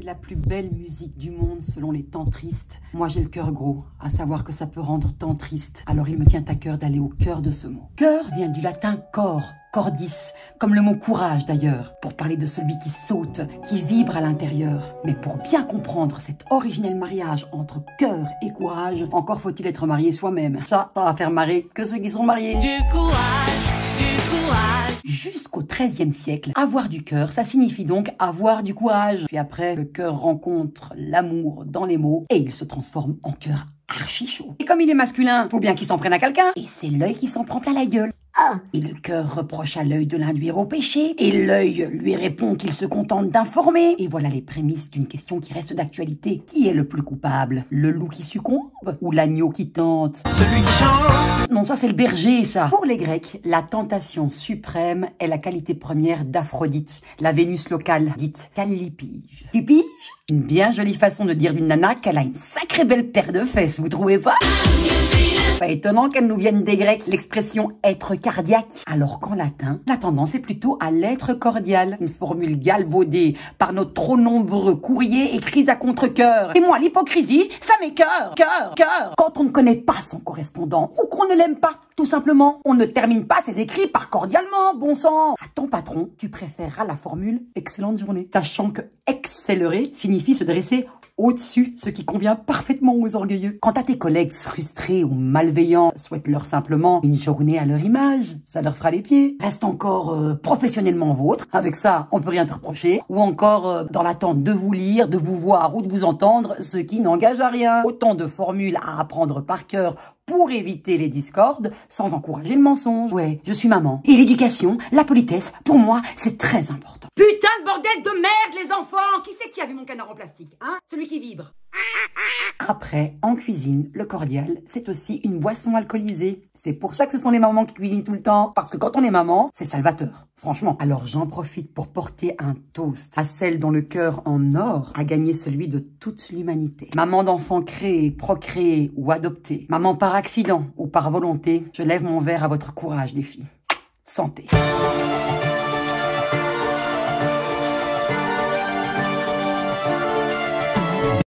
la plus belle musique du monde selon les temps tristes. Moi j'ai le cœur gros, à savoir que ça peut rendre tant triste. Alors il me tient à cœur d'aller au cœur de ce mot. Cœur vient du latin cor, cordis, comme le mot courage d'ailleurs, pour parler de celui qui saute, qui vibre à l'intérieur. Mais pour bien comprendre cet originel mariage entre cœur et courage, encore faut-il être marié soi-même. Ça va faire marrer que ceux qui sont mariés. Du courage, du courage. Jusqu'au XIIIe siècle, avoir du cœur, ça signifie donc avoir du courage. Puis après, le cœur rencontre l'amour dans les mots et il se transforme en cœur archi chaud. Et comme il est masculin, faut bien qu'il s'en prenne à quelqu'un. Et c'est l'œil qui s'en prend plein la gueule. Ah. Et le cœur reproche à l'œil de l'induire au péché. Et l'œil lui répond qu'il se contente d'informer. Et voilà les prémices d'une question qui reste d'actualité. Qui est le plus coupable? Le loup qui succombe ou l'agneau qui tente? Celui qui chante. Non, ça c'est le berger, ça. Pour les Grecs, la tentation suprême est la qualité première d'Aphrodite, la Vénus locale, dite Callipyge. Tu piges? Une bien jolie façon de dire d'une nana qu'elle a une sacrée belle paire de fesses, vous trouvez pas? Pas étonnant qu'elle nous vienne des Grecs, l'expression être cardiaque. Alors qu'en latin, la tendance est plutôt à l'être cordial. Une formule galvaudée par nos trop nombreux courriers écrits à contre-cœur. Et moi, l'hypocrisie, ça m'écoeure. Cœur. Quand on ne connaît pas son correspondant ou qu'on ne l'aime pas, tout simplement, on ne termine pas ses écrits par cordialement, bon sang. À ton patron, tu préféreras la formule excellente journée. Sachant que excellerer signifie se dresser au-dessus, ce qui convient parfaitement aux orgueilleux. Quant à tes collègues frustrés ou malveillants, souhaite-leur simplement une journée à leur image. Ça leur fera les pieds. Reste encore professionnellement vôtre. Avec ça, on peut rien te reprocher. Ou encore dans l'attente de vous lire, de vous voir ou de vous entendre, ce qui n'engage à rien. Autant de formules à apprendre par cœur pour éviter les discordes, sans encourager le mensonge. Ouais, je suis maman. Et l'éducation, la politesse, pour moi, c'est très important. Putain de bordel de merde, les enfants! Qui c'est qui a vu mon canard en plastique, hein? Celui qui vibre. Après, en cuisine, le cordial, c'est aussi une boisson alcoolisée. C'est pour ça que ce sont les mamans qui cuisinent tout le temps. Parce que quand on est maman, c'est salvateur. Franchement. Alors j'en profite pour porter un toast à celle dont le cœur en or a gagné celui de toute l'humanité. Maman d'enfants créés, procréés ou adoptés. Maman par accident ou par volonté. Je lève mon verre à votre courage, les filles. Santé.